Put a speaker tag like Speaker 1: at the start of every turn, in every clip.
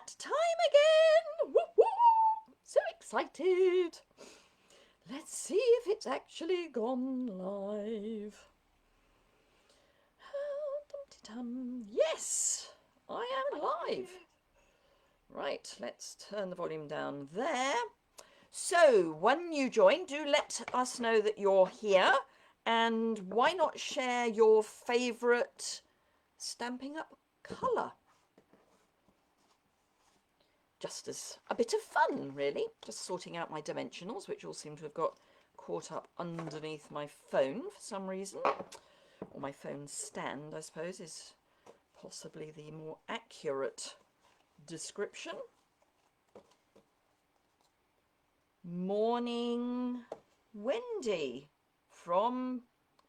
Speaker 1: that time again. Woo-hoo! So excited. Let's see if it's actually gone live. Yes, I am live. Right, let's turn the volume down there. So when you join, do let us know that you're here, and why not share your favourite Stampin' Up colour? Just as a bit of fun, really. Just sorting out my dimensionals, which all seem to have got caught up underneath my phone for some reason. Or my phone stand, I suppose, is possibly the more accurate description. Morning, Wendy from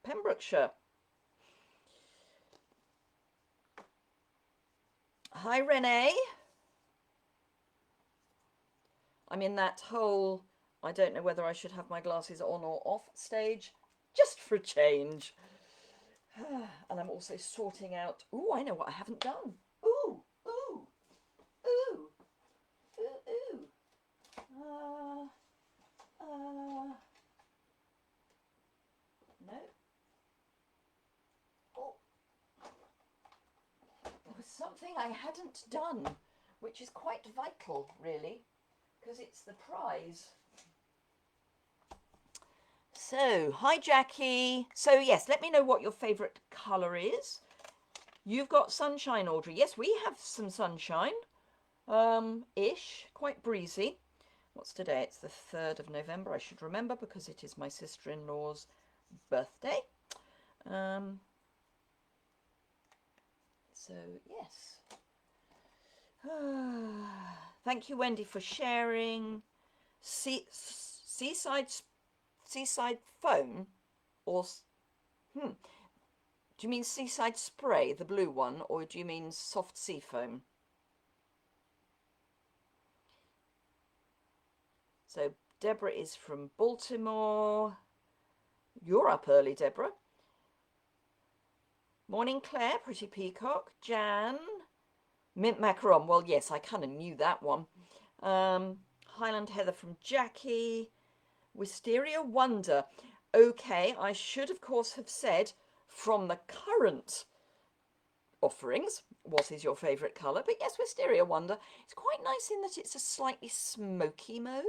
Speaker 1: Pembrokeshire. Hi, Renee. I'm in that whole, I don't know whether I should have my glasses on or off stage, just for a change. And I'm also sorting out, ooh, I know what I haven't done. Ooh, ooh, ooh, ooh, ooh. No. Oh. There was something I hadn't done, which is quite vital, really, because it's the prize. So, hi Jackie. So yes, let me know what your favourite colour is. You've got sunshine, Audrey. Yes, we have some sunshine. Ish, quite breezy. What's today? It's the 3rd of November. I should remember because it is my sister-in-law's birthday. So yes. Thank you, Wendy, for sharing. Seaside foam, or do you mean seaside spray, the blue one, or do you mean soft sea foam? So Deborah is from Baltimore. You're up early, Deborah. Morning, Claire, Pretty Peacock. Jan, mint macaron. Well, yes, I kind of knew that one. Highland Heather from Jackie. Wisteria Wonder. Okay, I should of course have said from the current offerings, what is your favourite colour? But yes, Wisteria Wonder. It's quite nice in that it's a slightly smoky mauve.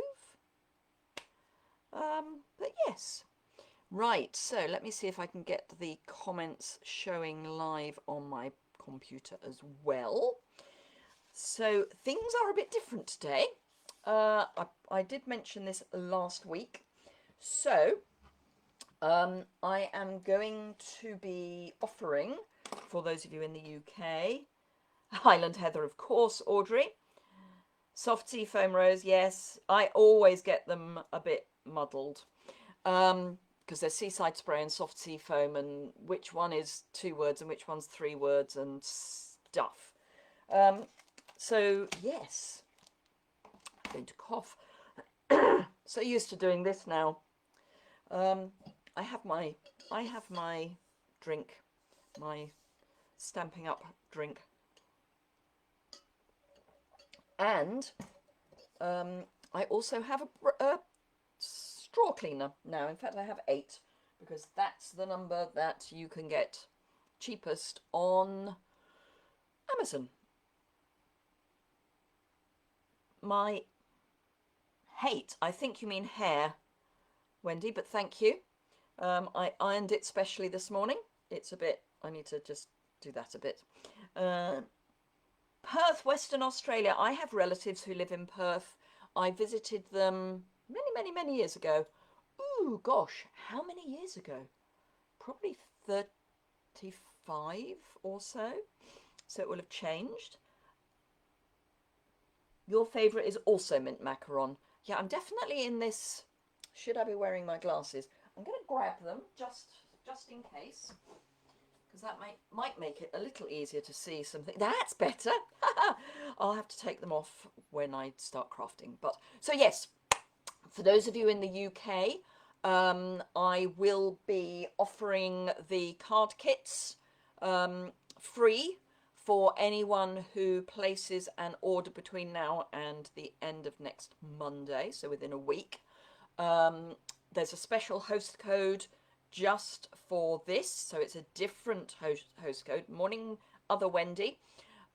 Speaker 1: But yes. Right, so let me see if I can get the comments showing live on my computer as well. So things are a bit different today. I did mention this last week. So I am going to be offering, for those of you in the UK, Highland Heather, of course, Audrey. Soft sea foam rose, yes. I always get them a bit muddled because there's seaside spray and soft sea foam, and which one is 2 words and which one's 3 words and stuff. So yes, I'm going to cough. So used to doing this now. I have my drink, my Stampin' Up drink, and I also have a straw cleaner now. In fact, I have 8 because that's the number that you can get cheapest on Amazon. My hate, I think you mean hair, Wendy, but thank you. I ironed it specially this morning. It's a bit, I need to just do that a bit. Perth, Western Australia. I have relatives who live in Perth. I visited them many years ago. Ooh, gosh, how many years ago? Probably 35 or so. So it will have changed. Your favourite is also mint macaron. Yeah, I'm definitely in this. Should I be wearing my glasses? I'm going to grab them just in case, because that might make it a little easier to see something. That's better. I'll have to take them off when I start crafting. But so yes, for those of you in the UK, I will be offering the card kits free for anyone who places an order between now and the end of next Monday, so within a week. There's a special host code just for this, so it's a different host code. Morning, other Wendy.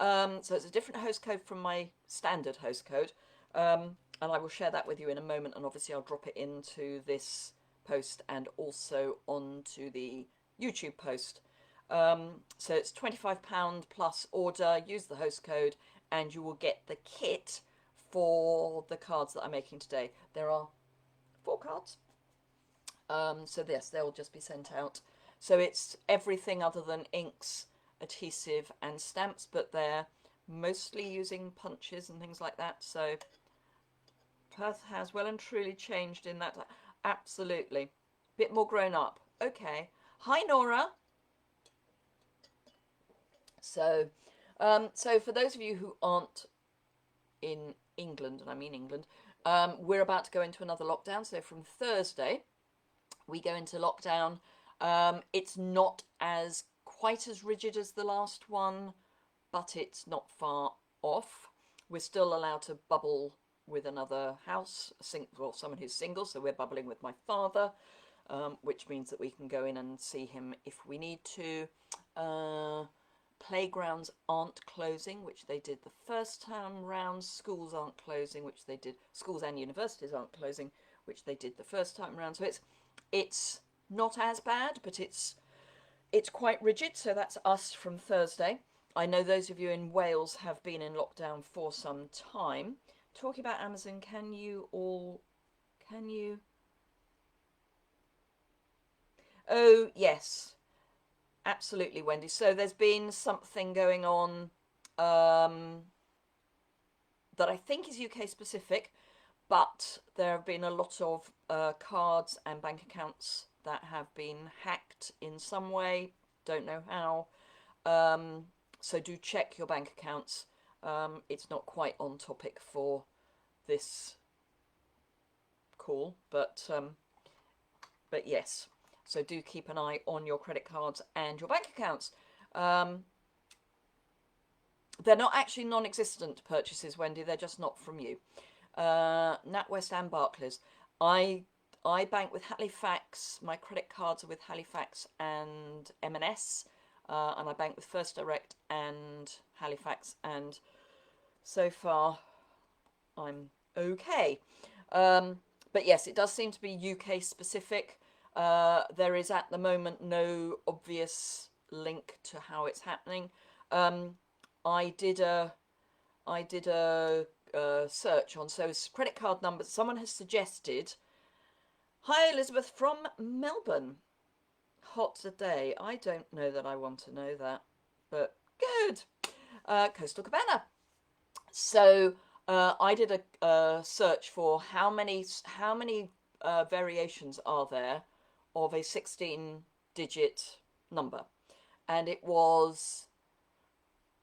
Speaker 1: So it's a different host code from my standard host code, and I will share that with you in a moment, and obviously I'll drop it into this post and also onto the YouTube post. So it's £25 plus order, use the host code, and you will get the kit for the cards that I'm making today. There are 4 cards. So yes, they'll just be sent out. So it's everything other than inks, adhesive and stamps, but they're mostly using punches and things like that. So Perth has well and truly changed in that. Absolutely. Bit more grown up. Okay. Hi, Nora. So, so for those of you who aren't in England, and I mean England, we're about to go into another lockdown. So from Thursday, we go into lockdown. It's not as quite as rigid as the last one, but it's not far off. We're still allowed to bubble with another house, well, someone who's single, so we're bubbling with my father, which means that we can go in and see him if we need to. Playgrounds aren't closing, which they did the first time round. Schools aren't closing, which they did. Schools and universities aren't closing, which they did the first time round. So it's not as bad, but it's quite rigid. So that's us from Thursday. I know those of you in Wales have been in lockdown for some can talking about Amazon, can you? Oh, yes. Absolutely, Wendy. So there's been something going on that I think is UK specific, but there have been a lot of cards and bank accounts that have been hacked in some way. Don't know how. So do check your bank accounts. It's not quite on topic for this call, but yes. So do keep an eye on your credit cards and your bank accounts. They're not actually non-existent purchases, Wendy. They're just not from you. NatWest and Barclays. I bank with Halifax. My credit cards are with Halifax and M&S. And I bank with First Direct and Halifax. And so far, I'm okay. But yes, it does seem to be UK specific. There is at the moment no obvious link to how it's happening. I did a search on credit card numbers. Someone has suggested. Hi, Elizabeth from Melbourne. Hot today. I don't know that I want to know that, but good. Coastal Cabana. So I did a search for how many variations are there of a 16-digit number, and it was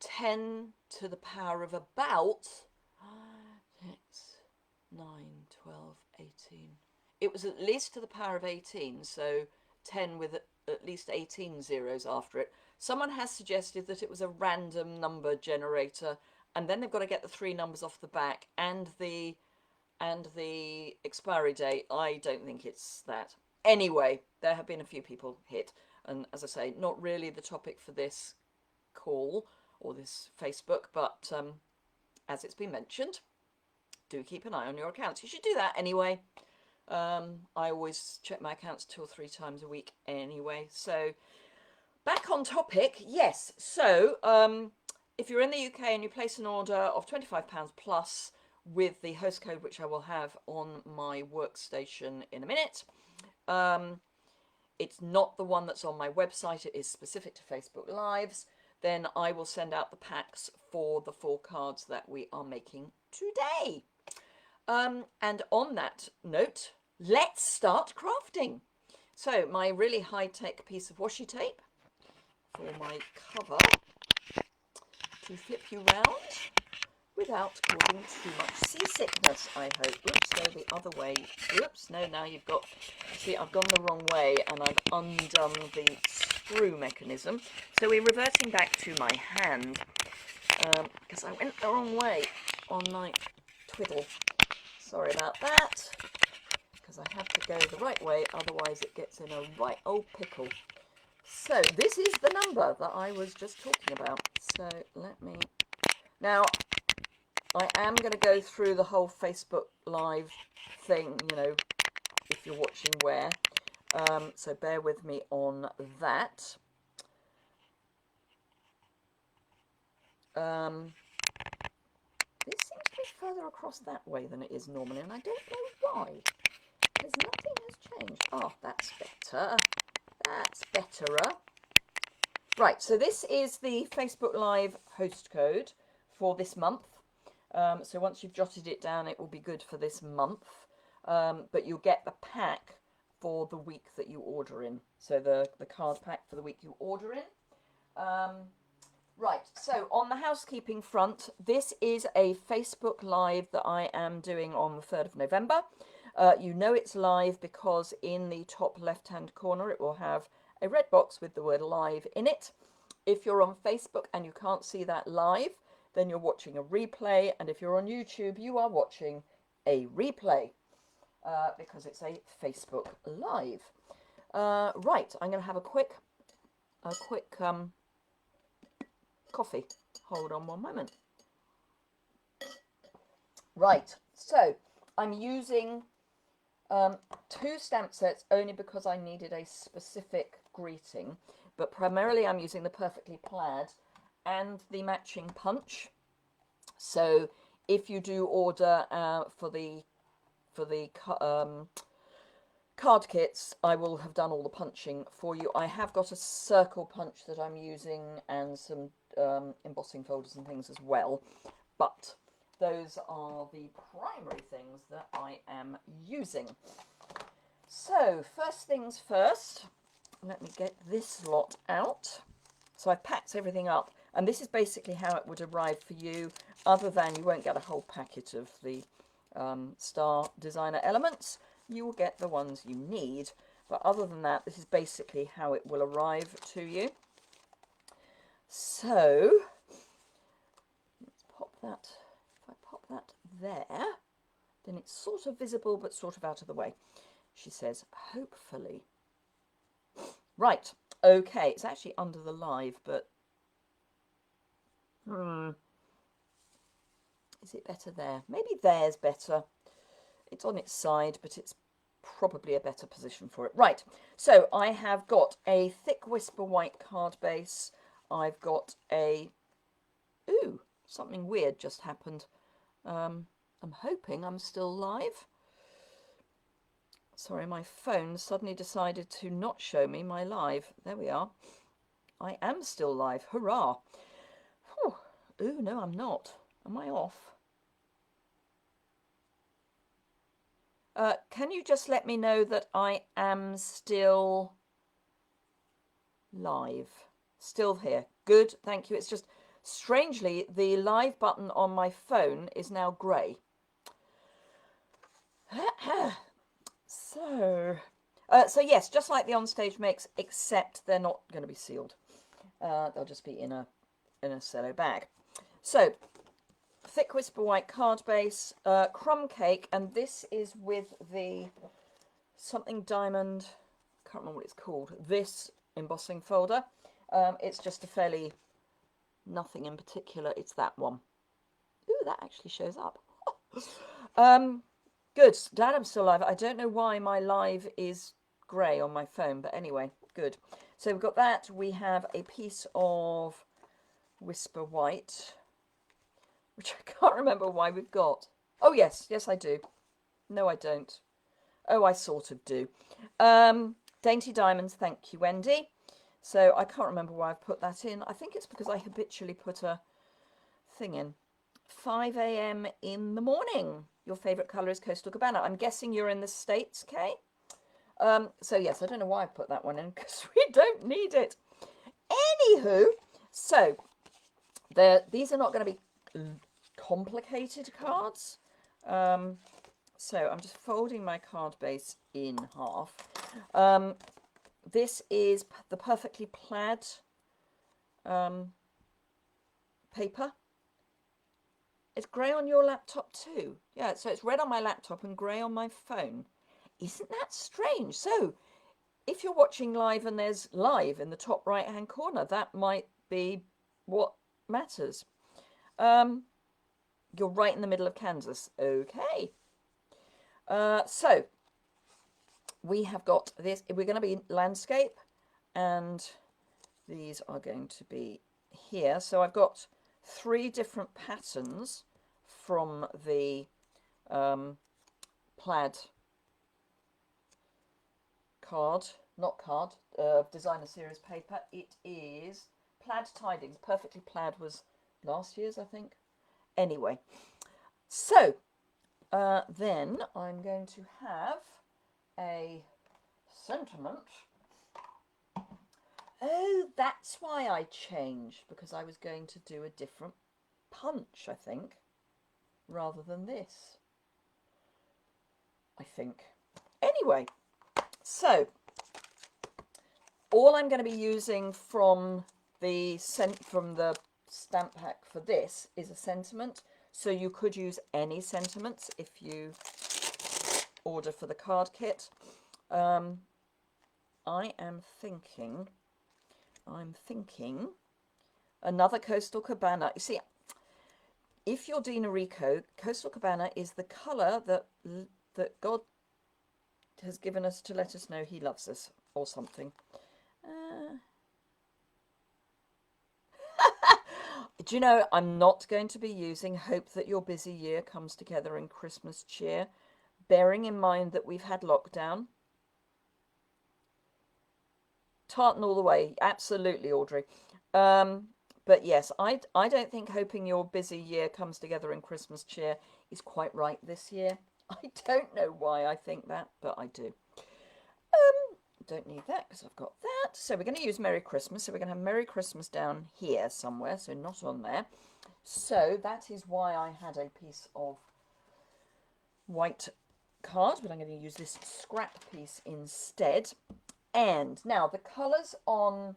Speaker 1: 10 to the power of about 6, 9, 12, 18. It was at least to the power of 18, so 10 with at least 18 zeros after it. Someone has suggested that it was a random number generator, and then they've got to get the 3 numbers off the back and the expiry date. I don't think it's that. Anyway, there have been a few people hit, and as I say, not really the topic for this call or this Facebook, but as it's been mentioned, do keep an eye on your accounts. You should do that anyway. I always check my accounts 2 or 3 times a week anyway. So back on topic, yes. So if you're in the UK and you place an order of £25 plus with the host code, which I will have on my workstation in a minute, it's not the one that's on my website, it is specific to Facebook Lives, then I will send out the packs for the 4 cards that we are making today. And on that note, let's start crafting. So my really high-tech piece of washi tape for my cover to flip you round without causing too much seasickness, I hope. Oops, go the other way. Oops, no, now you've got... See, I've gone the wrong way and I've undone the screw mechanism. So we're reverting back to my hand, because I went the wrong way on my twiddle. Sorry about that, because I have to go the right way, otherwise it gets in a right old pickle. So this is the number that I was just talking about. So let me... Now, I am going to go through the whole Facebook Live thing, you know, if you're watching where. So bear with me on that. This seems to be further across that way than it is normally, and I don't know why, because nothing has changed. Oh, that's better. That's betterer. Right, so this is the Facebook Live host code for this month. So once you've jotted it down, it will be good for this month. But you'll get the pack for the week that you order in. So the card pack for the week you order in. Right, so on the housekeeping front, this is a Facebook Live that I am doing on the 3rd of November. You know it's live because in the top left-hand corner it will have a red box with the word live in it. If you're on Facebook and you can't see that live, then you're watching a replay. And if you're on YouTube, you are watching a replay because it's a Facebook Live. Right, I'm going to have a quick coffee. Hold on one moment. Right, so I'm using 2 stamp sets only because I needed a specific greeting, but primarily I'm using the Perfectly Plaid and the matching punch. So if you do order for the card kits, I will have done all the punching for you. I have got a circle punch that I'm using and some embossing folders and things as well, but those are the primary things that I am using. So first things first, let me get this lot out. So I've packed everything up, and this is basically how it would arrive for you, other than you won't get a whole packet of the Star Designer elements. You will get the ones you need, but other than that, this is basically how it will arrive to you. So let's pop that. If I pop that there, then it's sort of visible but sort of out of the way, she says, hopefully. Right, okay, it's actually under the live, but is it better there? Maybe there's better. It's on its side, but it's probably a better position for it. Right, so I have got a thick Whisper White card base. I've got a... Ooh, something weird just happened. I'm hoping I'm still live. Sorry, my phone suddenly decided to not show me my live. There we are. I am still live. Hurrah. Whew. Ooh, no, I'm not. Am I off? Can you just let me know that I am still live? Still here. Good, thank you. It's just, strangely, the live button on my phone is now grey. So yes, just like the Onstage makes, except they're not going to be sealed. They'll just be in a cello bag. So, thick Whisper White card base, crumb cake, and this is with the something diamond, can't remember what it's called, this embossing folder. It's just a fairly nothing in particular, it's that one. Ooh, that actually shows up. Good, glad I'm still live. I don't know why my live is grey on my phone, but anyway, good. So we've got that. We have a piece of Whisper White, which I can't remember why we've got. Oh, yes, yes I do. No, I don't. Oh, I sort of do. Dainty Diamonds, thank you, Wendy. So I can't remember why I've put that in. I think it's because I habitually put a thing in. 5 a.m. in the morning. Your favourite colour is Coastal Cabana. I'm guessing you're in the States, Kay? So yes, I don't know why I put that one in, because we don't need it. Anywho, so these are not going to be complicated cards. So I'm just folding my card base in half. This is the Perfectly Plaid paper. It's grey on your laptop too. Yeah, so it's red on my laptop and grey on my phone. Isn't that strange? So if you're watching live and there's live in the top right hand corner, that might be what matters. You're right in the middle of Kansas. Okay. So we have got this. We're going to be landscape, and these are going to be here. So I've got 3 different patterns from the plaid card, not card, designer series paper. It is Plaid Tidings. Perfectly Plaid was last year's, I think. Anyway, so then I'm going to have a sentiment. Oh, that's why I changed, because I was going to do a different punch, I think, rather than this. I think. Anyway, so all I'm going to be using from the stamp pack for this is a sentiment. So you could use any sentiments if you order for the card kit. I'm thinking another Coastal Cabana. You see, if you're Dina Rico, Coastal Cabana is the colour that God has given us to let us know he loves us, or something. Do you know, I'm not going to be using Hope That Your Busy Year Comes Together in Christmas Cheer, bearing in mind that we've had lockdown. Tartan all the way, absolutely, Audrey. But yes, I don't think Hoping Your Busy Year Comes Together in Christmas Cheer is quite right this year. I don't know why I think that, but I do. Don't need that because I've got that. So we're going to use Merry Christmas. So we're going to have Merry Christmas down here somewhere, so not on there. So that is why I had a piece of white card, but I'm going to use this scrap piece instead. And now the colours on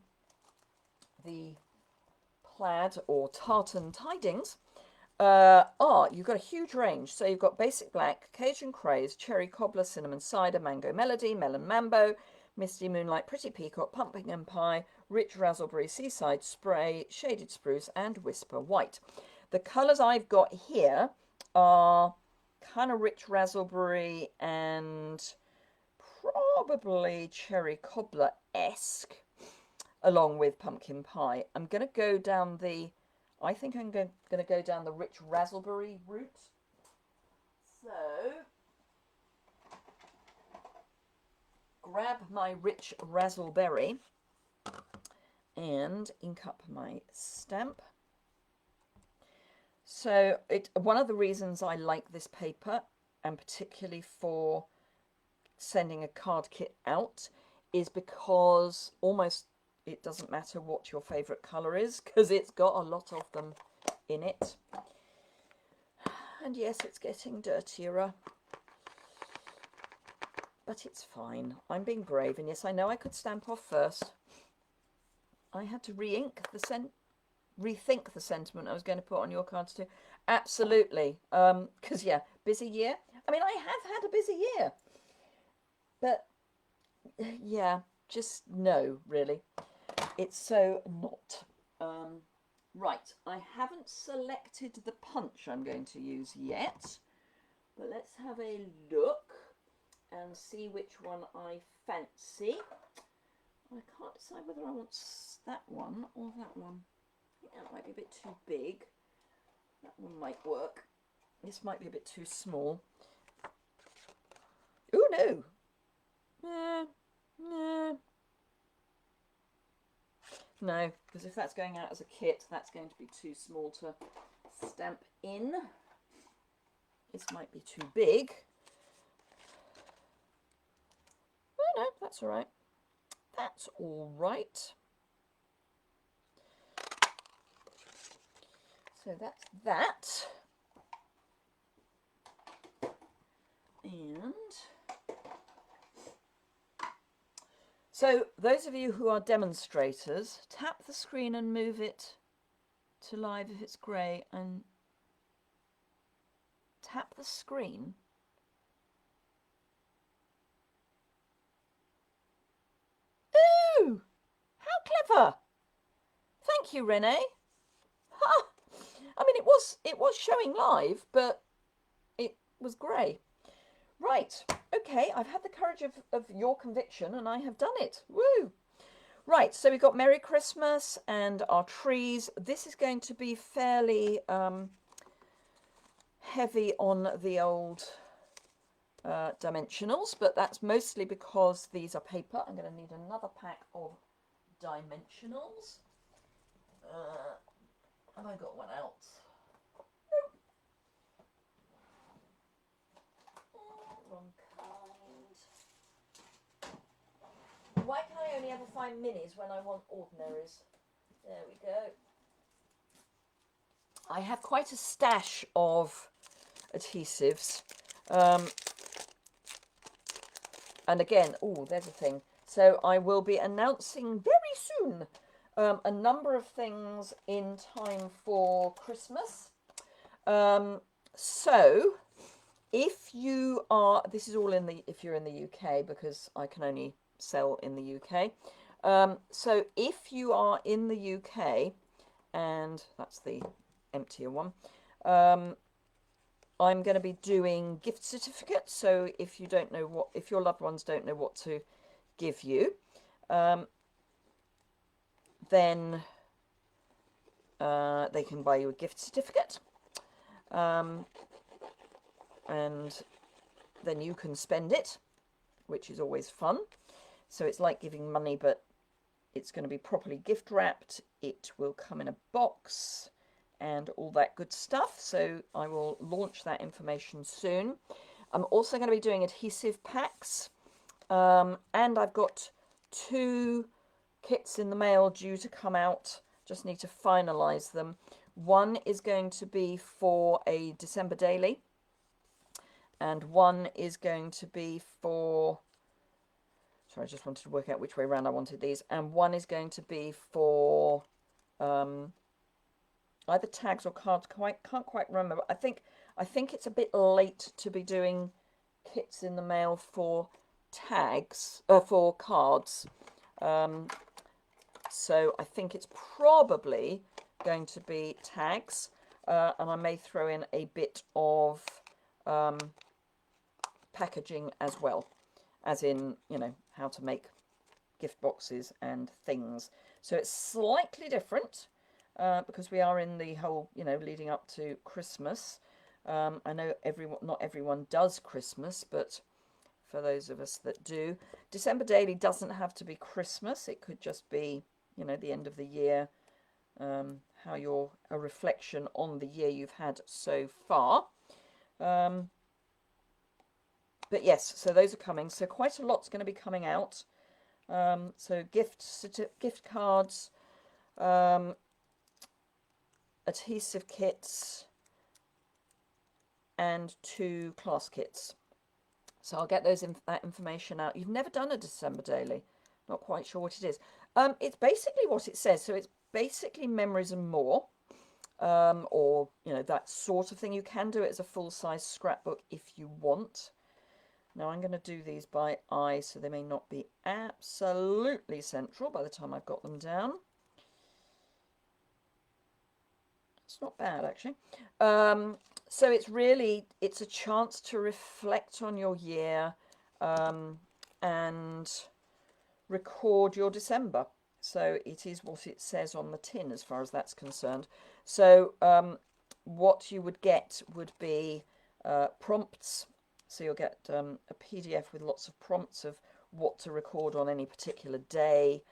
Speaker 1: the plaid or tartan tidings you've got a huge range. So you've got basic black, Cajun craze, cherry cobbler, cinnamon cider, mango melody, melon mambo, misty moonlight, pretty peacock, pumpkin and pie, rich raspberry, seaside spray, shaded spruce, and whisper white. The colours I've got here are kind of rich raspberry and probably cherry cobbler-esque, along with pumpkin pie. I'm going to go down the I think I'm going to go down the rich raspberry route. So, grab my rich raspberry and ink up my stamp. So, one of the reasons I like this paper, and particularly for sending a card kit out, is because almost it doesn't matter what your favourite colour is, because it's got a lot of them in it. And yes, it's getting dirtier, but it's fine. I'm being brave, and yes, I know I could stamp off first. I had to rethink the sentiment I was going to put on your cards too. Absolutely, because yeah, busy year. I mean, I have had a busy year, but yeah, just no, really. It's so not. Right, I haven't selected the punch I'm going to use yet, but let's have a look and see which one I fancy. I can't decide whether I want that one or that one. I think that might be a bit too big. That one might work. This might be a bit too small. Oh no! No, because if that's going out as a kit, that's going to be too small to stamp in. This might be too big. Oh no, that's all right. That's all right. So that's that. And So those of you who are demonstrators, tap the screen and move it to live if it's grey, and tap the screen. Ooh, how clever! Thank you, Renee. Ha! I mean, it was showing live, but it was grey. Right, okay, I've had the courage of your conviction, and I have done it. Woo! Right, so we've got Merry Christmas and our trees. This is going to be fairly heavy on the old dimensionals, but that's mostly because these are paper. I'm going to need another pack of dimensionals. Have I got one out? Wrong kind. Why can I only ever find minis when I want ordinaries? There we go. I have quite a stash of adhesives. And again, oh, there's a thing. So I will be announcing very soon a number of things in time for Christmas. So if you are, this is all in the, if you're in the UK, because I can only sell in the UK. So if you are in the UK, and that's the emptier one, I'm going to be doing gift certificates. So if you don't know what, if your loved ones don't know what to give you, then they can buy you a gift certificate. And then you can spend it, which is always fun. So it's like giving money, but it's going to be properly gift wrapped. It will come in a box and all that good stuff. So I will launch that information soon. I'm also going to be doing adhesive packs. And I've got 2 kits in the mail due to come out. Just need to finalize them. One is going to be for a December daily, and one is going to be for, sorry, I just wanted to work out which way around I wanted these, and one is going to be for either tags or cards. Can't quite remember. I think it's a bit late to be doing kits in the mail for tags, for cards. So I think it's probably going to be tags, and I may throw in a bit of packaging as well, as in, you know, how to make gift boxes and things. So it's slightly different because we are in the whole, you know, leading up to Christmas. I know not everyone does Christmas, but for those of us that do, December daily doesn't have to be Christmas. It could just be, you know, the end of the year, how you're a reflection on the year you've had so far. But yes, so those are coming. So quite a lot's going to be coming out. So gift cards, adhesive kits, and 2 class kits. So I'll get that information out. You've never done a December daily. Not quite sure what it is. It's basically what it says. So it's basically memories and more, or, you know, that sort of thing. You can do it as a full-size scrapbook if you want. Now I'm going to do these by eye, so they may not be absolutely central by the time I've got them down. It's not bad, actually. So it's a chance to reflect on your year and record your December. So it is what it says on the tin as far as that's concerned. So what you would get would be prompts. So you'll get a PDF with lots of prompts of what to record on any particular day,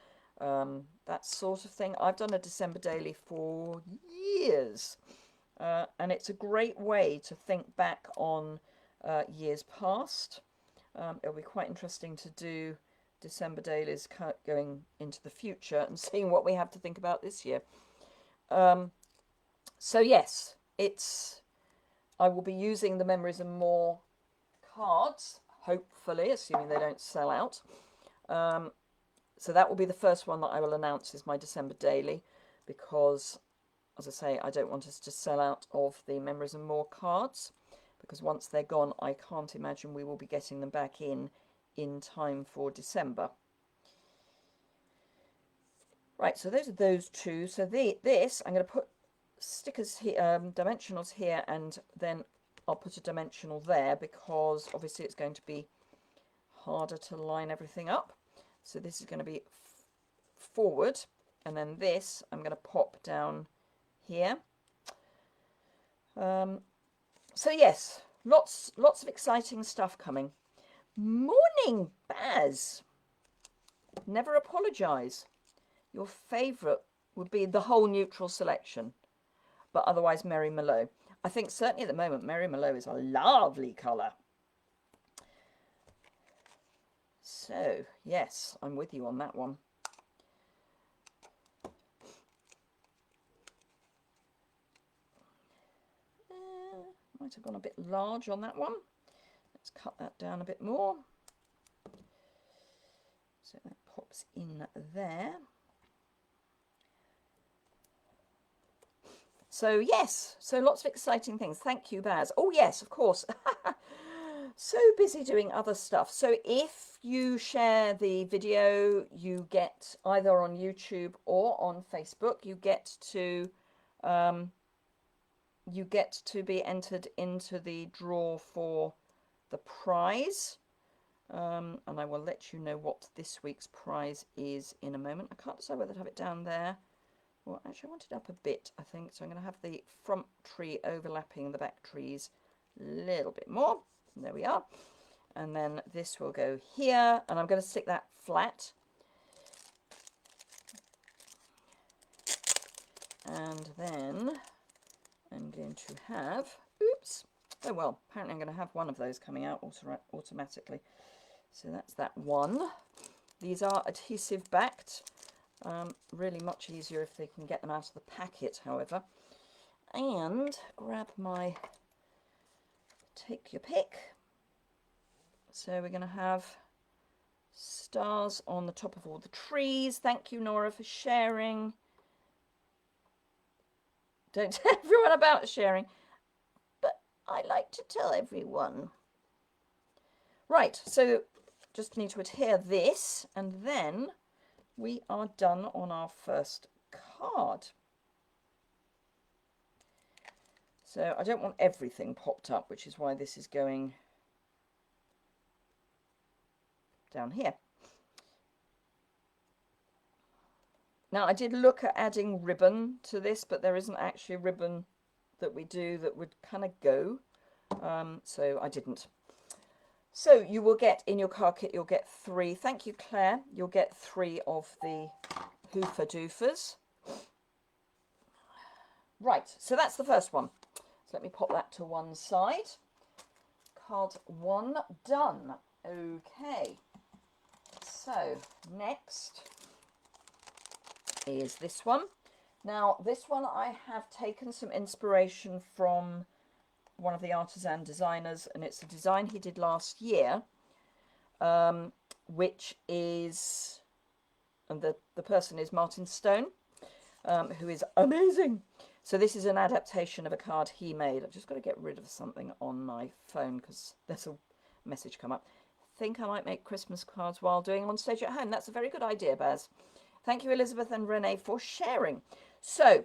Speaker 1: that sort of thing. I've done a December daily for years, and it's a great way to think back on years past. It'll be quite interesting to do December dailies going into the future and seeing what we have to think about this year. So yes, I will be using the Memories and More cards, hopefully, assuming they don't sell out, So that will be the first one that I will announce is my December daily, because, as I say, I don't want us to sell out of the Memories and More cards, because once they're gone, I can't imagine we will be getting them back in time for December. Right, so those are those two. So this, I'm going to put stickers here, dimensionals here, and then I'll put a dimensional there, because obviously it's going to be harder to line everything up. So this is going to be forward, and then this I'm going to pop down here. So yes, lots of exciting stuff coming. Morning, Baz. Never apologise. Your favourite would be the whole neutral selection, but otherwise Merry Mallow. I think certainly at the moment Merry Mallow is a lovely colour. So yes, I'm with you on that one. Might have gone a bit large on that one. Let's cut that down a bit more. So that pops in there. So yes, so lots of exciting things. Thank you, Baz. Oh yes, of course. So busy doing other stuff. So if you share the video, you get either on YouTube or on Facebook, you get to be entered into the draw for the prize. And I will let you know what this week's prize is in a moment. I can't decide whether to have it down there. Well, actually I want it up a bit, I think. So I'm going to have the front tree overlapping the back trees a little bit more. There we are. And then this will go here, and I'm going to stick that flat. And then I'm going to have, oops, oh well, apparently I'm going to have one of those coming out automatically. So that's that one. These are adhesive backed. Really much easier if they can get them out of the packet, however. And grab my take your pick. So we're going to have stars on the top of all the trees. Thank you, Nora, for sharing. Don't tell everyone about sharing, but I like to tell everyone. Right, so just need to adhere this, and then we are done on our first card. So I don't want everything popped up, which is why this is going down here. Now I did look at adding ribbon to this, but there isn't actually a ribbon that we do that would kind of go, so I didn't. So you will get in your card kit, you'll get 3. Thank you, Claire. You'll get 3 of the Hoofer Doofers. Right, so that's the first one. So let me pop that to one side. Card 1 done. Okay. So next is this one. Now this one I have taken some inspiration from one of the artisan designers, and it's a design he did last year, which is, and the person is Martin Stone, who is amazing. So this is an adaptation of a card he made. I've just got to get rid of something on my phone because there's a message come up. I think I might make Christmas cards while doing on stage at home. That's a very good idea, Baz. Thank you, Elizabeth and Renee, for sharing. So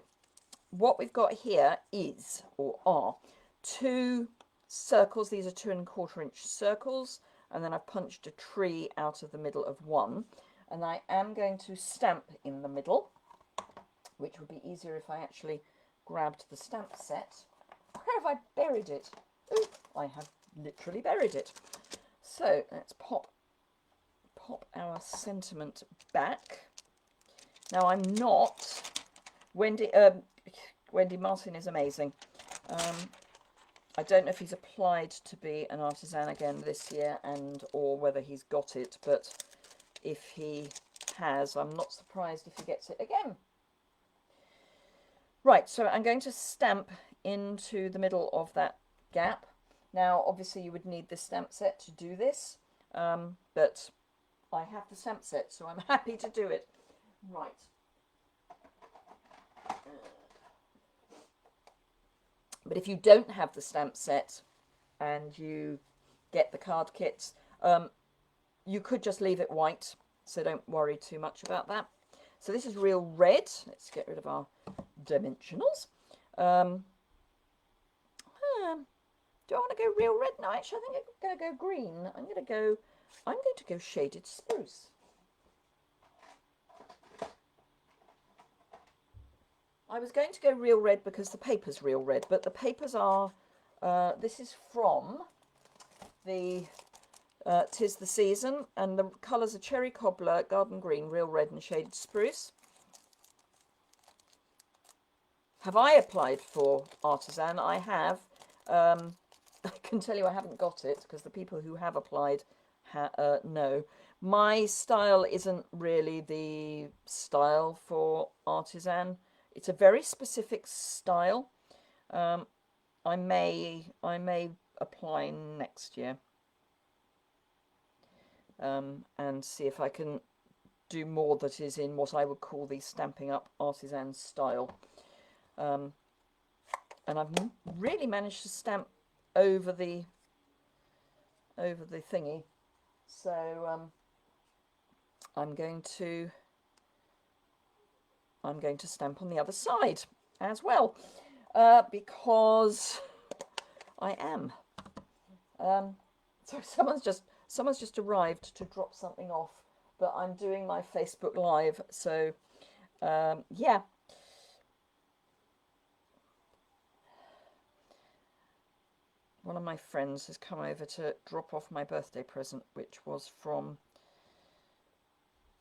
Speaker 1: what we've got here is, or are, 2 circles. These are 2 1/4 inch circles, and then I've punched a tree out of the middle of one, and I am going to stamp in the middle, which would be easier if I actually grabbed the stamp set. Where have I buried it? Ooh, I have literally buried it. So let's pop our sentiment back. Now I'm not Wendy Martin is amazing. I don't know if he's applied to be an artisan again this year, and or whether he's got it, but if he has, I'm not surprised if he gets it again. Right, so I'm going to stamp into the middle of that gap. Now obviously you would need this stamp set to do this, but I have the stamp set, so I'm happy to do it. Right. But if you don't have the stamp set and you get the card kits, you could just leave it white, so don't worry too much about that. So this is real red. Let's get rid of our dimensionals. Do I want to go real red? No, actually, I think I'm going to go green. I'm going to go shaded spruce. I was going to go real red because the paper's real red, but the papers are, this is from the 'Tis the Season, and the colours are Cherry Cobbler, Garden Green, Real Red and Shaded Spruce. Have I applied for Artisan? I have. I can tell you I haven't got it because the people who have applied no. My style isn't really the style for Artisan. It's a very specific style. I may apply next year and see if I can do more that is in what I would call the Stampin' Up Artisan style. And I've really managed to stamp over the thingy, so I'm going to stamp on the other side as well, because I am. So someone's just arrived to drop something off, but I'm doing my Facebook Live, so yeah. One of my friends has come over to drop off my birthday present, which was from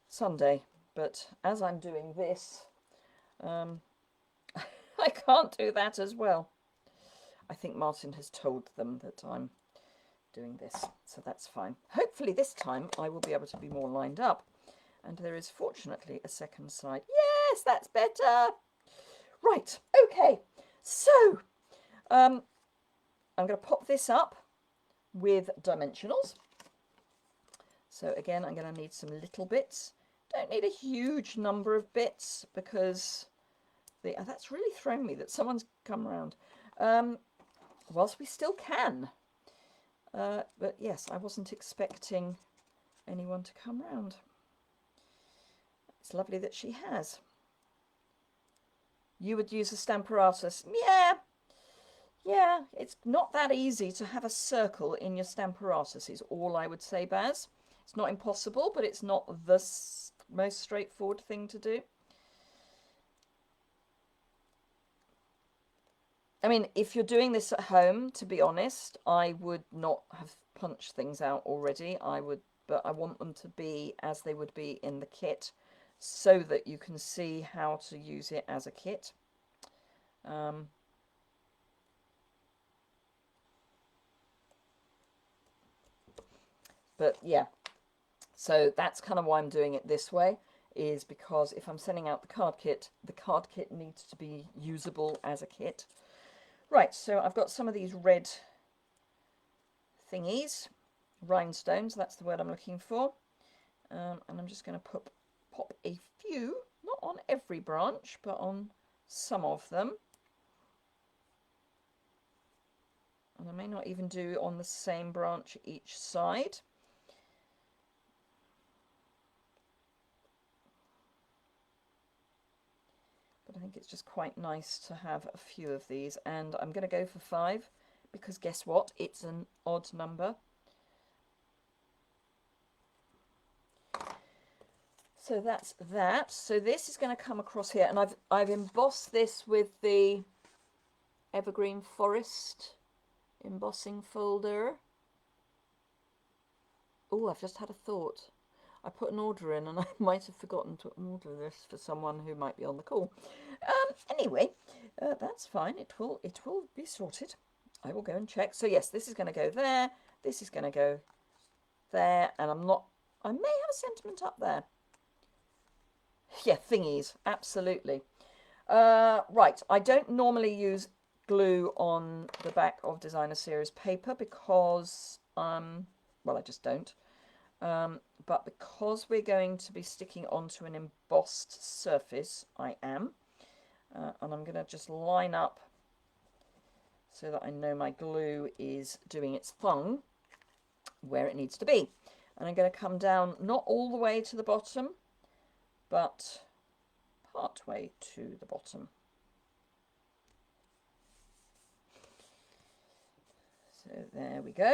Speaker 1: Sunday. But as I'm doing this, I can't do that as well. I think Martin has told them that I'm doing this, so that's fine. Hopefully this time I will be able to be more lined up. And there is fortunately a second side. Yes, that's better. Right, okay. So, I'm going to pop this up with dimensionals. So again, I'm going to need some little bits. Don't need a huge number of bits because that's really thrown me that someone's come around. Whilst we still can. But yes, I wasn't expecting anyone to come round. It's lovely that she has. You would use a Stamparatus. Yeah, it's not that easy to have a circle in your Stamparatus is all I would say, Baz. It's not impossible, but it's not the most straightforward thing to do. I mean, if you're doing this at home, to be honest, I would not have punched things out already. But I want them to be as they would be in the kit so that you can see how to use it as a kit. But yeah, so that's kind of why I'm doing it this way, is because if I'm sending out the card kit needs to be usable as a kit. Right, so I've got some of these red thingies, rhinestones, that's the word I'm looking for. And I'm just going to pop a few, not on every branch, but on some of them. And I may not even do on the same branch each side. But I think it's just quite nice to have a few of these, and I'm going to go for 5 because guess what, it's an odd number. So that's that. So this is going to come across here, and I've embossed this with the Evergreen Forest embossing folder. Oh, I've just had a thought. I put an order in and I might have forgotten to order this for someone who might be on the call. Anyway, that's fine. It will be sorted. I will go and check. So yes, this is going to go there. This is going to go there. And I may have a sentiment up there. Yeah, thingies. Absolutely. Right. I don't normally use glue on the back of Designer Series paper because, well, I just don't. But because we're going to be sticking onto an embossed surface, I am, and I'm going to just line up so that I know my glue is doing its thing where it needs to be. And I'm going to come down not all the way to the bottom, but part way to the bottom. So there we go.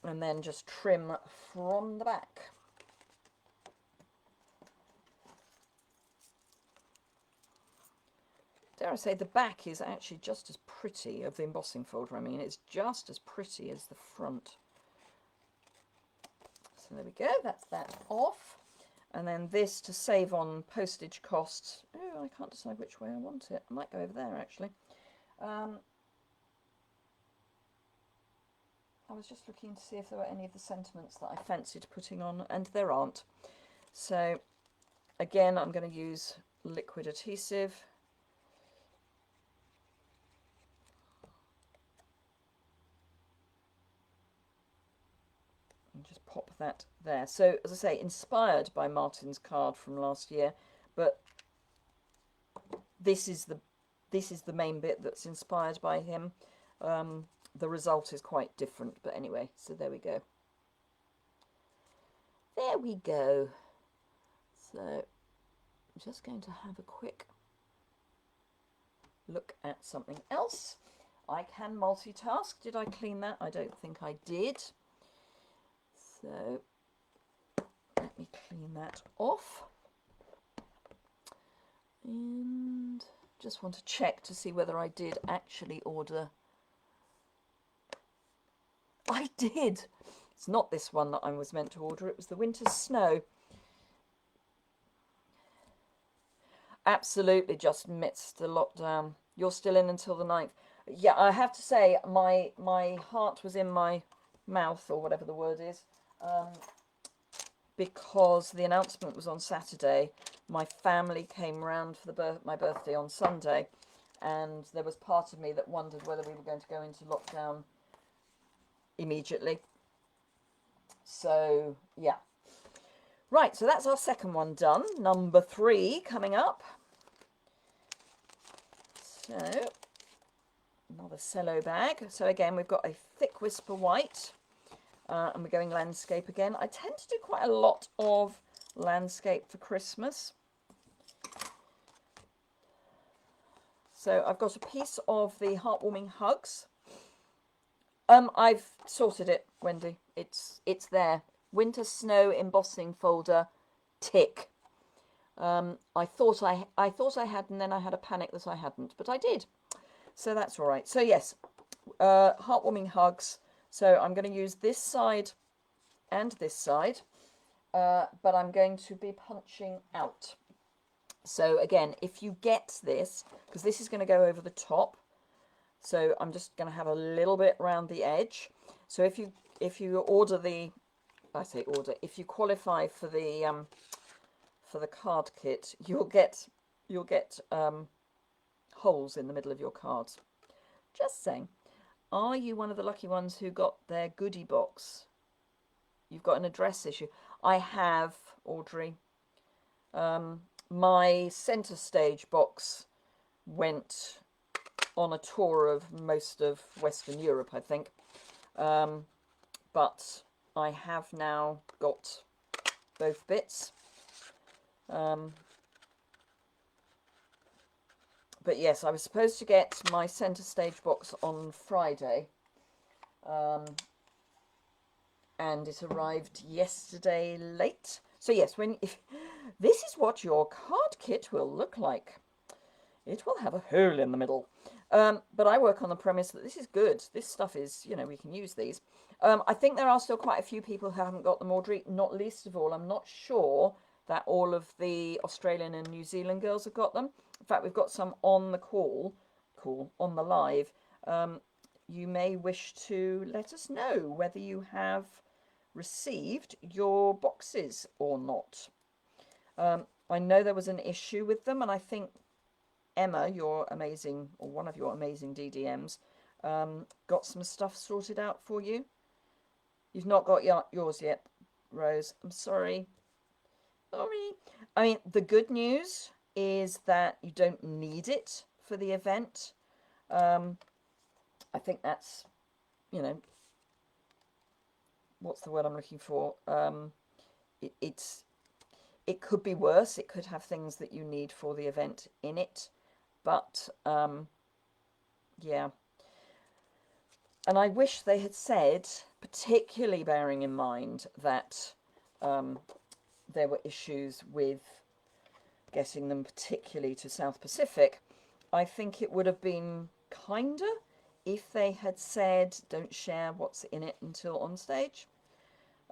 Speaker 1: And then just trim from the back. Dare I say, the back is actually just as pretty of the embossing folder. I mean, it's just as pretty as the front. So there we go, that's that off. And then this, to save on postage costs. Oh, I can't decide which way I want it. I might go over there, actually. I was just looking to see if there were any of the sentiments that I fancied putting on, and there aren't. So, again, I'm going to use liquid adhesive. And just pop that there. So, as I say, inspired by Martin's card from last year, but this is the main bit that's inspired by him. The result is quite different, but anyway, so there we go. There we go. So I'm just going to have a quick look at something else. I can multitask. Did I clean that? I don't think I did. So let me clean that off. And just want to check to see whether I did actually order. I did. It's not this one that I was meant to order. It was the winter snow. Absolutely just missed the lockdown. You're still in until the 9th. Yeah, I have to say my heart was in my mouth, or whatever the word is, because the announcement was on Saturday. My family came round for my birthday on Sunday, and there was part of me that wondered whether we were going to go into lockdown immediately. So yeah, right, so that's our second one done. Number 3 coming up. So another cello bag. So again, we've got a thick whisper white, and we're going landscape again. I tend to do quite a lot of landscape for Christmas. So I've got a piece of the Heartwarming Hugs. I've sorted it, Wendy. It's there. Winter snow embossing folder, tick. I thought I had, and then I had a panic that I hadn't, but I did. So that's all right. So yes, Heartwarming Hugs. So I'm going to use this side and this side, but I'm going to be punching out. So again, if you get this, because this is going to go over the top, so I'm just going to have a little bit around the edge. So if you order the, I say order, if you qualify for the card kit, you'll get holes in the middle of your cards. Just saying. Are you one of the lucky ones who got their goodie box? You've got an address issue. I have, Audrey. My centre stage box went on a tour of most of Western Europe, I think. But I have now got both bits. But yes, I was supposed to get my centre stage box on Friday. And it arrived yesterday late. So yes, this is what your card kit will look like. It will have a hole in the middle. But I work on the premise that this is good. This stuff is, we can use these. I think there are still quite a few people who haven't got them, Audrey. Not least of all, I'm not sure that all of the Australian and New Zealand girls have got them. In fact, we've got some on the on the live. You may wish to let us know whether you have received your boxes or not. I know there was an issue with them, and I think Emma, your amazing, or one of your amazing DDMs, got some stuff sorted out for you. You've not got yours yet. Rose. I'm sorry. Sorry. I mean, the good news is that you don't need it for the event. I think that's, you know, what's the word I'm looking for? It could be worse. It could have things that you need for the event in it. But, yeah. And I wish they had said, particularly bearing in mind that there were issues with getting them particularly to South Pacific, I think it would have been kinder if they had said, don't share what's in it until on stage.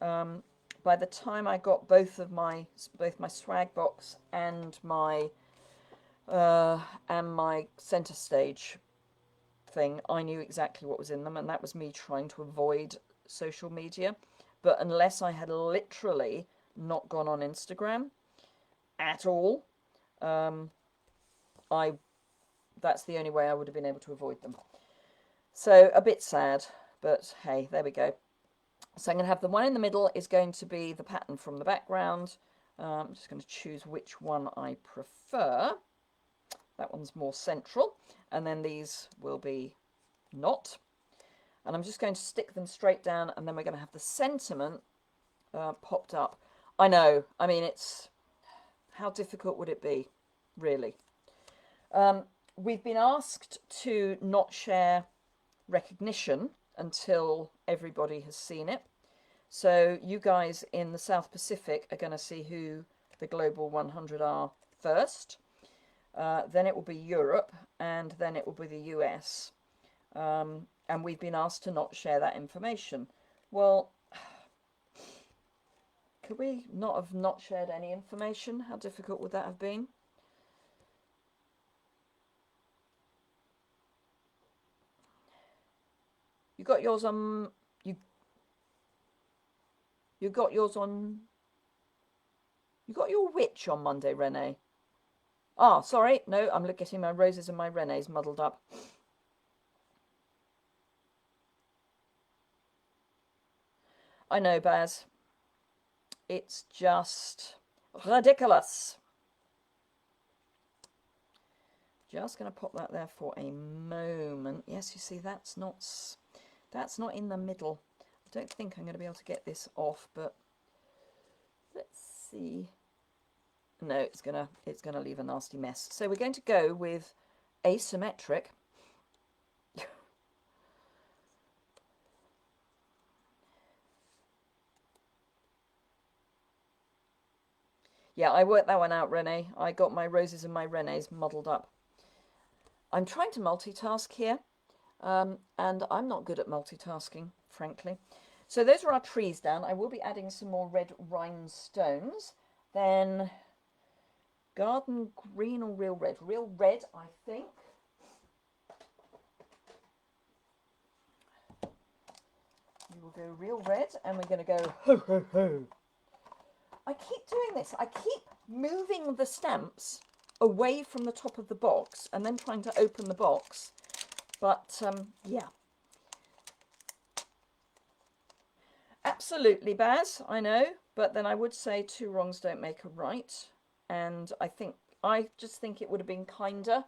Speaker 1: By the time I got both my swag box and my center stage thing, I knew exactly what was in them, and that was me trying to avoid social media. But unless I had literally not gone on Instagram at all, that's the only way I would have been able to avoid them. So a bit sad, but hey, there we go. So I'm going to have the one in the middle is going to be the pattern from the background. I'm just going to choose which one I prefer. That one's more central, and then these will be not. And I'm just going to stick them straight down, and then we're going to have the sentiment popped up. I know, I mean, it's, how difficult would it be, really? We've been asked to not share recognition until everybody has seen it. So you guys in the South Pacific are going to see who the Global 100 are first. Then it will be Europe, and then it will be the US. And we've been asked to not share that information. Well, could we not shared any information? How difficult would that have been? You got yours on, you got yours on, you got your witch on Monday, Renee. Ah, sorry, no, I'm getting my roses and my Renees muddled up. I know, Baz. It's just ridiculous. Just going to pop that there for a moment. Yes, you see, that's not in the middle. I don't think I'm going to be able to get this off, but let's see. No, it's gonna leave a nasty mess. So we're going to go with asymmetric. Yeah, I worked that one out, Renee. I got my roses and my Renees muddled up. I'm trying to multitask here, and I'm not good at multitasking, frankly. So those are our trees down. I will be adding some more red rhinestones. Then garden green or real red? Real red, I think. We will go real red, and we're going to go ho, ho, ho. I keep doing this. I keep moving the stamps away from the top of the box and then trying to open the box. But, yeah. Absolutely, Baz, I know. But then I would say two wrongs don't make a right. And I just think it would have been kinder.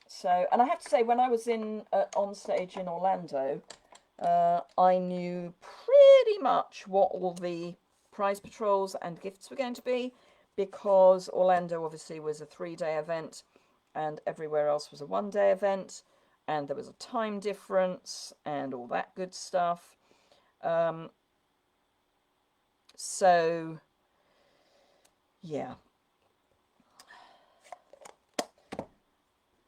Speaker 1: So, and I have to say, when I was on stage in Orlando, I knew pretty much what all the prize patrols and gifts were going to be, because Orlando obviously was a 3-day event and everywhere else was a 1-day event, and there was a time difference and all that good stuff. So, yeah.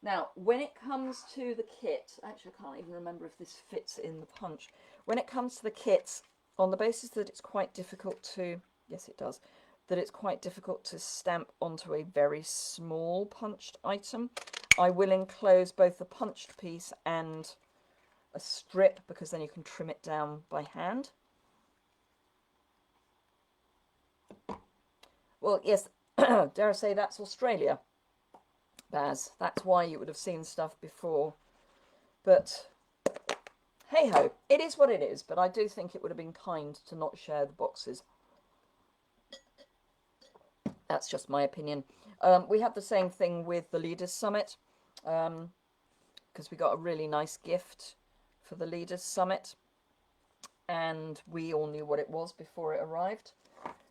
Speaker 1: Now, when it comes to the kit, actually I can't even remember if this fits in the punch. When it comes to the kits, on the basis that it's quite difficult to, yes it does, that it's quite difficult to stamp onto a very small punched item, I will enclose both the punched piece and a strip, because then you can trim it down by hand. Well, yes, dare I say that's Australia, Baz. That's why you would have seen stuff before. But Hey ho, it is what it is, but I do think it would have been kind to not share the boxes. That's just my opinion. We had the same thing with the Leaders Summit, because we got a really nice gift for the Leaders Summit, and we all knew what it was before it arrived,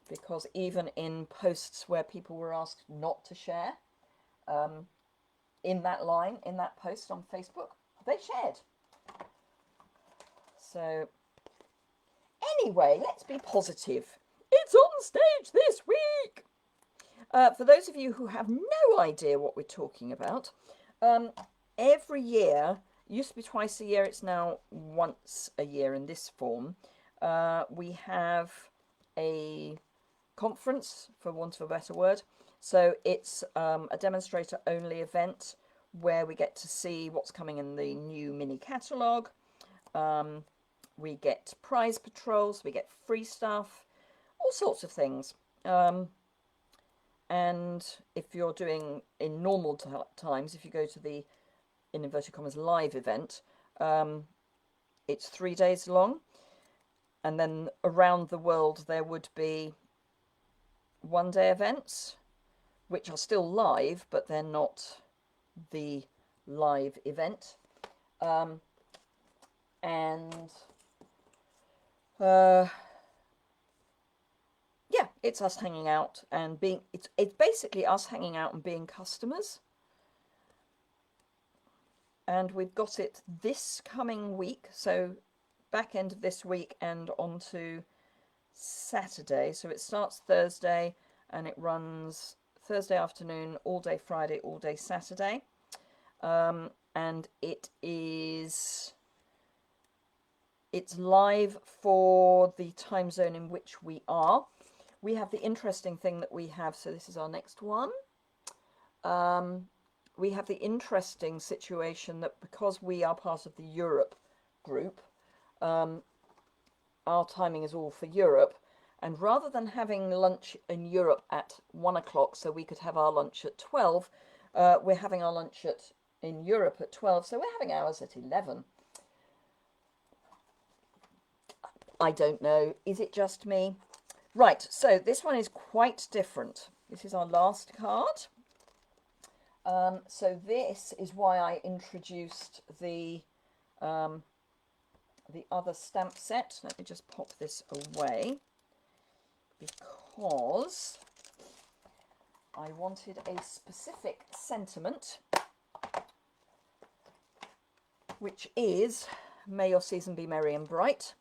Speaker 1: because even in posts where people were asked not to share, in that post on Facebook, they shared. So anyway, let's be positive. It's on stage this week. For those of you who have no idea what we're talking about, every year, used to be twice a year, it's now once a year in this form, we have a conference, for want of a better word. So it's a demonstrator only event where we get to see what's coming in the new mini catalogue. We get prize patrols, we get free stuff, all sorts of things. And if you're doing in normal times, if you go to the, in inverted commas, live event, it's 3 days long. And then around the world there would be 1-day events, which are still live, but they're not the live event. Yeah, it's us hanging out and being, it's basically us hanging out and being customers. And we've got it this coming week, so back end of this week and on to Saturday. So it starts Thursday and it runs Thursday afternoon, all day Friday, all day Saturday. And it's live for the time zone in which we are. We have the interesting thing that we have, so this is our next one. We have the interesting situation that because we are part of the Europe group, our timing is all for Europe. And rather than having lunch in Europe at 1 o'clock, so we could have our lunch at 12, we're having our lunch in Europe at 12, so we're having ours at 11. I don't know. Is it just me? Right, so this one is quite different. This is our last card. So this is why I introduced the other stamp set. Let me just pop this away, because I wanted a specific sentiment, which is, may your season be merry and bright,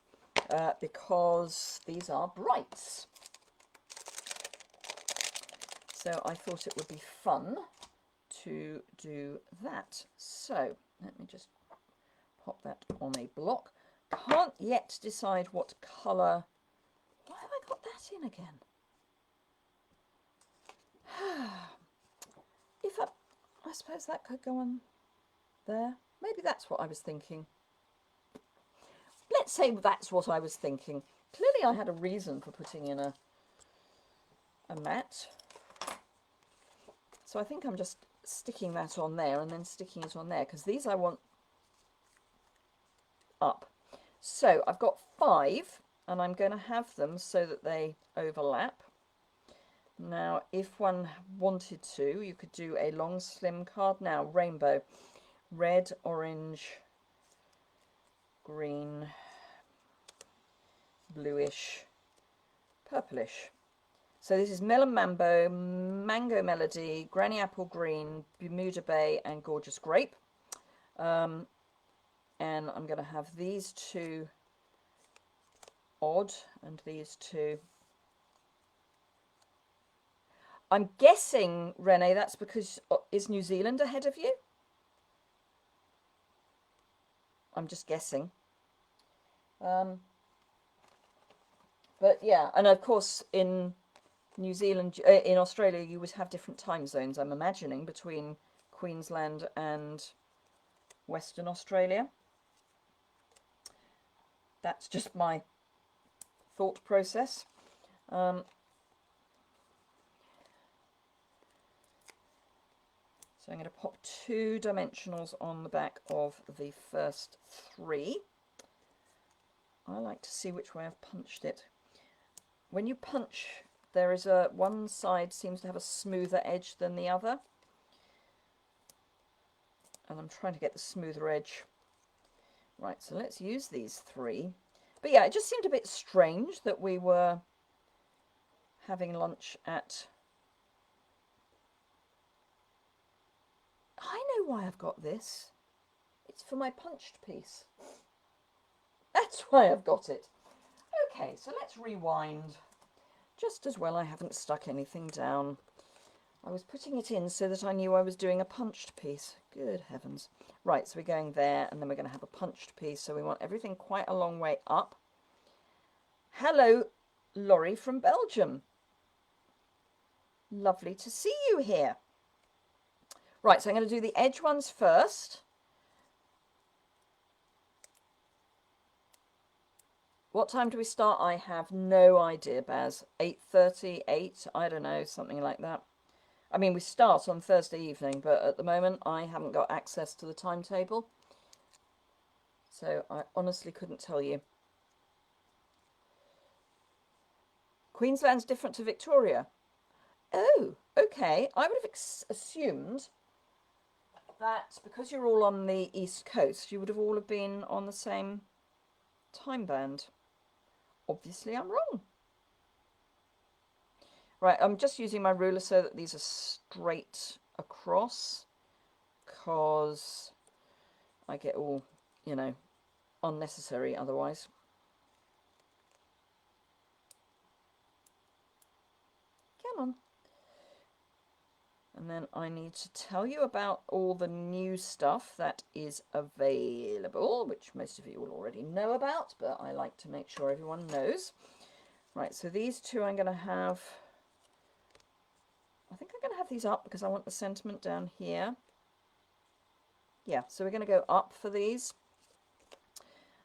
Speaker 1: because these are brights. So I thought it would be fun to do that. So let me just pop that on a block. Can't yet decide what colour. Why have I got that in again? I suppose that could go on there. Maybe that's what I was thinking. Let's say that's what I was thinking. Clearly I had a reason for putting in a mat. So I think I'm just sticking that on there and then sticking it on there, because these I want up. So I've got 5 and I'm going to have them so that they overlap. Now if one wanted to, you could do a long slim card. Now rainbow, red, orange, green, bluish, purplish. So this is Melon Mambo, Mango Melody, Granny Apple Green, Bermuda Bay and Gorgeous Grape. And I'm going to have these 2 odd and these 2. I'm guessing, Renee, that's because, is New Zealand ahead of you? I'm just guessing. But yeah, and of course in New Zealand, in Australia, you would have different time zones, I'm imagining, between Queensland and Western Australia. That's just my thought process. So I'm going to pop 2 dimensionals on the back of the first 3. I like to see which way I've punched it. When you punch, there is one side seems to have a smoother edge than the other. And I'm trying to get the smoother edge. Right, so let's use these 3. But yeah, it just seemed a bit strange that we were having lunch at... I know why I've got this. It's for my punched piece. That's why I've got it. Okay, so let's rewind. Just as well I haven't stuck anything down. I was putting it in so that I knew I was doing a punched piece. Good heavens. Right, so we're going there, and then we're going to have a punched piece, so we want everything quite a long way up. Hello, Laurie from Belgium. Lovely to see you here. Right, so I'm going to do the edge ones first. What time do we start? I have no idea, Baz. 8:30, 8, I don't know, something like that. I mean, we start on Thursday evening, but at the moment I haven't got access to the timetable. So I honestly couldn't tell you. Queensland's different to Victoria. Oh, okay. I would have assumed that because you're all on the East Coast, you would have all been on the same time band. Obviously, I'm wrong. Right, I'm just using my ruler so that these are straight across, because I get all, you know, unnecessary otherwise. Come on. And then I need to tell you about all the new stuff that is available, which most of you will already know about, but I like to make sure everyone knows. Right, so these 2 I'm going to have... I think I'm going to have these up because I want the sentiment down here. Yeah, so we're going to go up for these.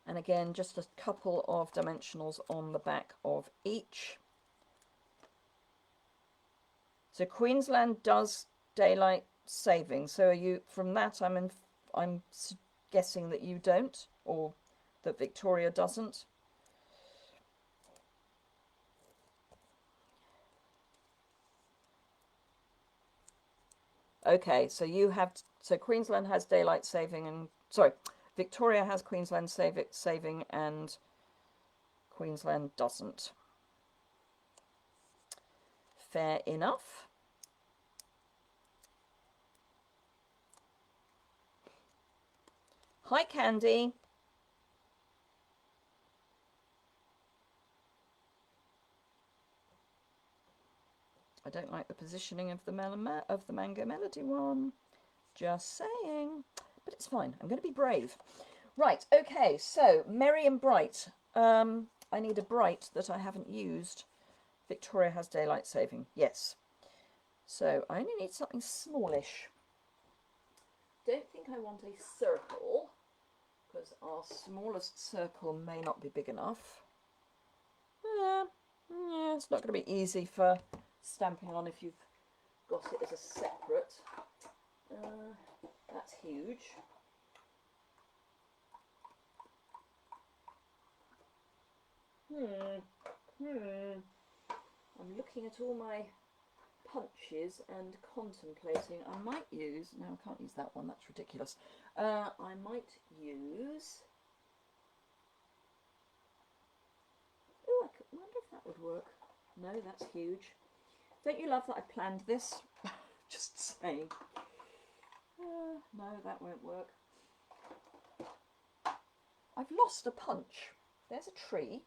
Speaker 1: And again, just a couple of dimensionals on the back of each. So Queensland does daylight saving. So are you, from that, I'm guessing that you don't, or that Victoria doesn't. Okay, so you have, so Queensland has daylight saving, and sorry, Victoria has Queensland saving and Queensland doesn't. Fair enough. Hi, Candy. I don't like the positioning of the Mango Melody one. Just saying. But it's fine. I'm going to be brave. Right, okay, so Merry and Bright. I need a Bright that I haven't used. Victoria has daylight saving. Yes. So I only need something smallish. Don't think I want a circle, because our smallest circle may not be big enough. Yeah, it's not going to be easy for stamping on if you've got it as a separate. That's huge. I'm looking at all my punches and contemplating. I might use, no, I can't use that one, that's ridiculous. I might use, oh, I wonder if that would work. No, that's huge. Don't you love that I planned this? Just saying. No, that won't work. I've lost a punch. There's a tree.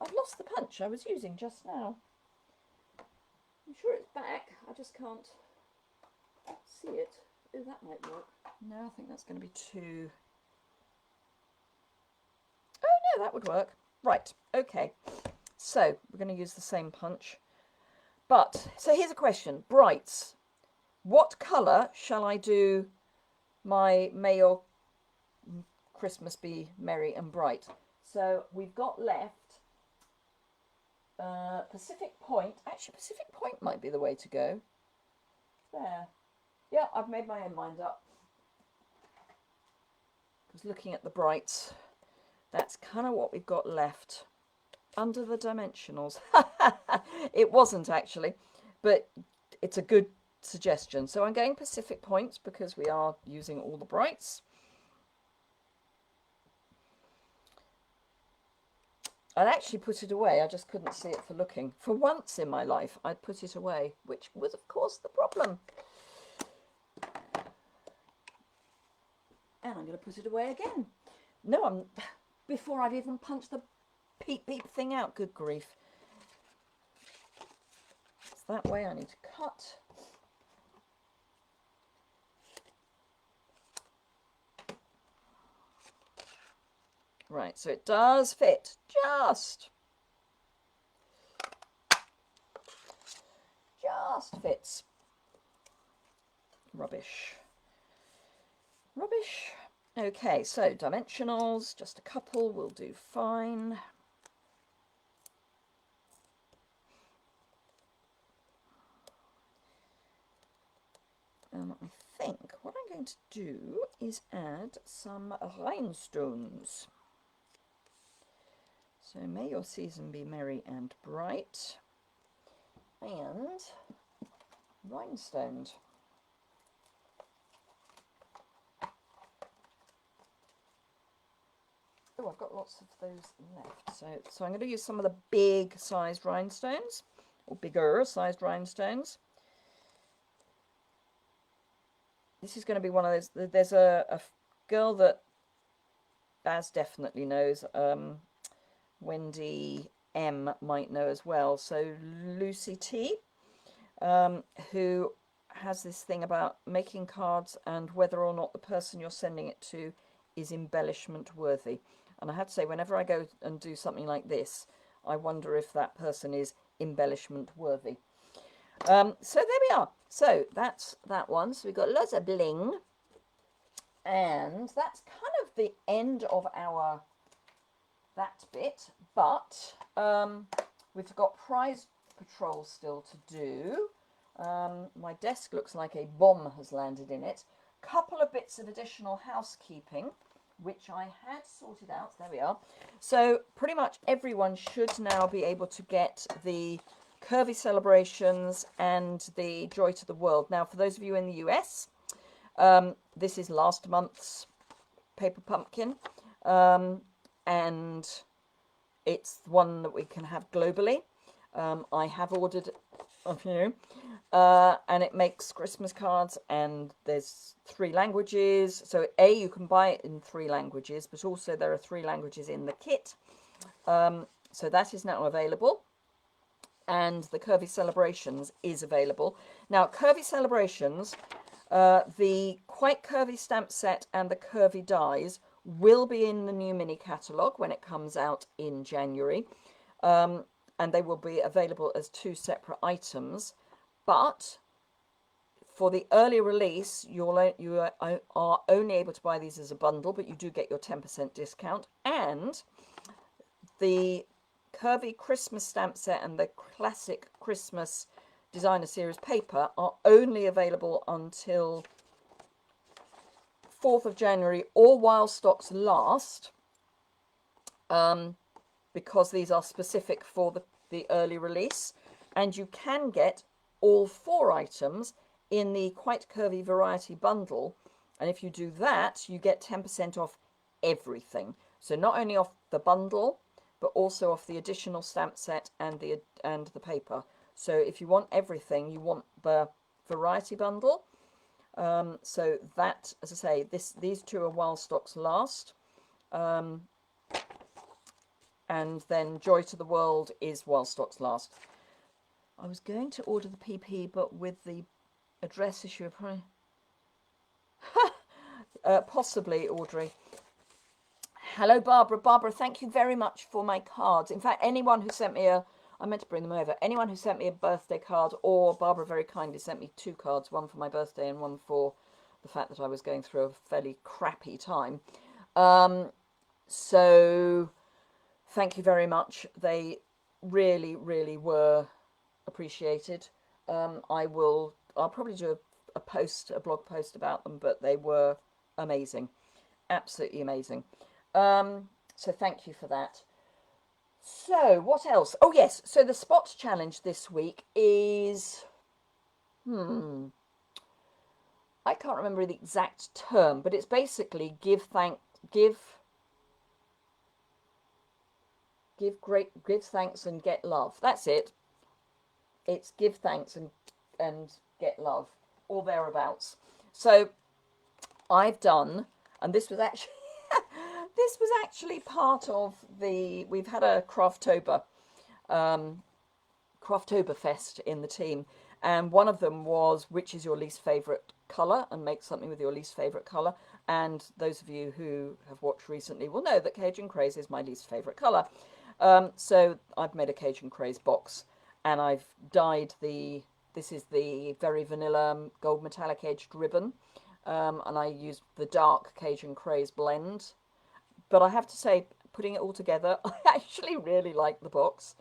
Speaker 1: I've lost the punch I was using just now. I'm sure it's back. I just can't see it. Oh, that might work. No, I think that's going to be too... Oh, no, that would work. Right, okay. So, we're going to use the same punch. But, so here's a question. Brights. What colour shall I do my May Your Christmas Be Merry and Bright? So, we've got left Pacific Point. Actually, Pacific Point might be the way to go. There. Yeah, I've made my own mind up. I was looking at the brights. that's kind of what we've got left under the dimensionals. It wasn't actually, but it's a good suggestion. So I'm going Pacific points because we are using all the brights. I'd actually put it away, I just couldn't see it for looking. For once in my life, I'd put it away, which was, of course, the problem. And I'm going to put it away again. No, before I've even punched the peep beep thing out. Good grief. It's that way I need to cut. Right, so it does fit, just fits. Rubbish. Rubbish. Okay, so dimensionals, just a couple will do fine. I think what I'm going to do is add some rhinestones. So may your season be merry and bright, and rhinestoned. Oh, I've got lots of those left. So I'm going to use some of the big sized rhinestones, or bigger sized rhinestones. This is going to be one of those. There's a girl that Baz definitely knows. Wendy M might know as well. So Lucy T, who has this thing about making cards and whether or not the person you're sending it to is embellishment worthy. And I have to say, whenever I go and do something like this, I wonder if that person is embellishment worthy. So there we are. So that's that one. So we've got lots of bling. And that's kind of the end of our that bit. But we've got prize patrol still to do. My desk looks like a bomb has landed in it. Couple of bits of additional housekeeping, which I had sorted out. There we are. So pretty much everyone should now be able to get the Curvy Celebrations and the Joy to the World. Now, for those of you in the US, this is last month's Paper Pumpkin, and it's one that we can have globally. I have ordered a few, and it makes Christmas cards, and there's 3 languages. So you can buy it in 3 languages, but also there are 3 languages in the kit. So that is now available, and the Curvy Celebrations is available. Now, Curvy Celebrations, the Quite Curvy stamp set and the Curvy dies will be in the new mini catalogue when it comes out in January. And they will be available as 2 separate items. But for the early release, you are only able to buy these as a bundle, but you do get your 10% discount. And the Curvy Christmas stamp set and the Classic Christmas Designer Series paper are only available until 4th of January or while stocks last. Because these are specific for the early release, and you can get all 4 items in the Quite Curvy Variety Bundle, and if you do that, you get 10% off everything. So not only off the bundle, but also off the additional stamp set and the paper. So if you want everything, you want the Variety Bundle. So that, as I say, these 2 are while stocks last. And then Joy to the World is while stocks last. I was going to order the PP, but with the address issue, probably possibly, Audrey. Hello, Barbara. Barbara, thank you very much for my cards. In fact, anyone who sent me I meant to bring them over. Anyone who sent me a birthday card, or Barbara very kindly sent me 2 cards, one for my birthday and one for the fact that I was going through a fairly crappy time. So thank you very much. They really, really were appreciated. I'll probably do a blog post about them, but they were amazing, absolutely amazing. So thank you for that. So what else? Oh yes, so the spot challenge this week is, I can't remember the exact term, but it's basically give thanks and get love. That's it. It's give thanks and get love, or thereabouts. So I've done, and this was actually this was actually part of we've had a Craftober Fest in the team, and one of them was which is your least favourite colour, and make something with your least favourite colour. And those of you who have watched recently will know that Cajun Craze is my least favourite colour. So I've made a Cajun Craze box, and I've dyed this is the very vanilla gold metallic edged ribbon, and I used the dark Cajun Craze blend. But I have to say, putting it all together, I actually really like the box.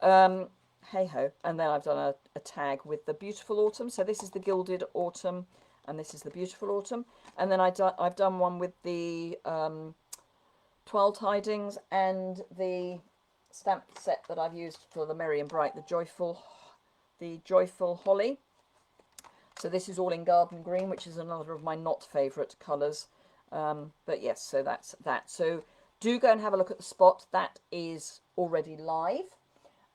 Speaker 1: Hey ho. And then I've done a tag with the Beautiful Autumn. So this is the Gilded Autumn, and this is the Beautiful Autumn. And then I've done one with the Twirl Tidings and the stamp set that I've used for the Merry and Bright, the Joyful Holly. So this is all in Garden Green, which is another of my not favourite colours. But yes, so that's that. So do go and have a look at the spot. That is already live.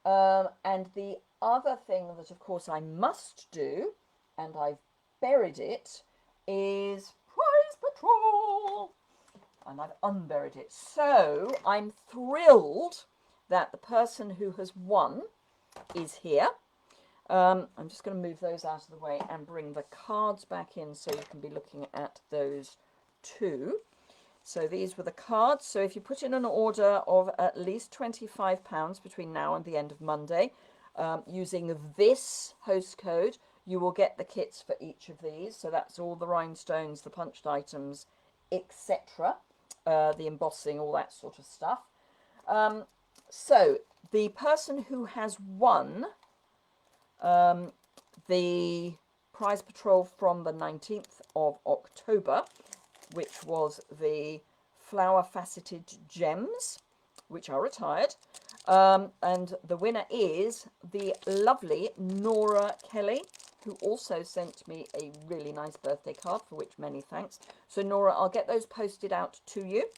Speaker 1: And the other thing that, of course, I must do, and I've buried it, is Prize Patrol. And I've unburied it. So I'm thrilled that the person who has won is here. I'm just going to move those out of the way and bring the cards back in so you can be looking at those too. So these were the cards. So if you put in an order of at least £25 between now and the end of Monday, using this host code, you will get the kits for each of these. So that's all the rhinestones, the punched items, etc. The embossing, all that sort of stuff. So the person who has won the Prize Patrol from the 19th of October, which was the flower faceted gems, which are retired. And the winner is the lovely Nora Kelly, who also sent me a really nice birthday card, for which many thanks. So Nora, I'll get those posted out to you.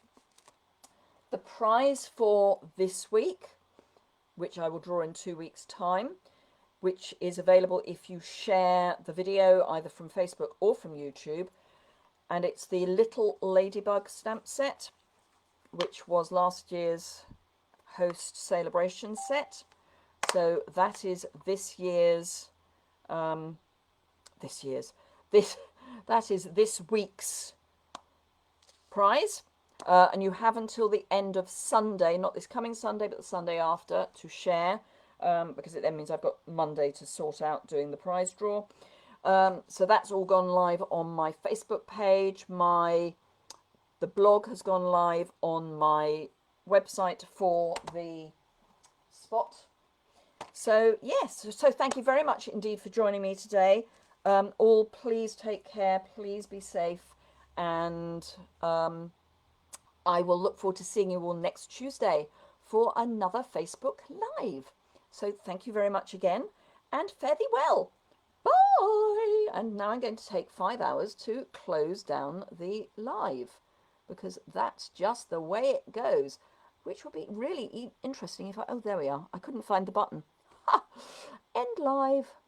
Speaker 1: The prize for this week, which I will draw in 2 weeks' time, which is available if you share the video either from Facebook or from YouTube, and it's the Little Ladybug stamp set, which was last year's host celebration set. So that is this week's prize, and you have until the end of Sunday, not this coming Sunday but the Sunday after, to share, because it then means I've got Monday to sort out doing the prize draw. So that's all gone live on my Facebook page. The blog has gone live on my website for the spot. So yes, so thank you very much indeed for joining me today. All please take care, please be safe, and I will look forward to seeing you all next Tuesday for another Facebook Live. So thank you very much again, and fare thee well. Bye! And now I'm going to take 5 hours to close down the live, because that's just the way it goes, which will be really interesting if oh, there we are. I couldn't find the button. Ha! End live.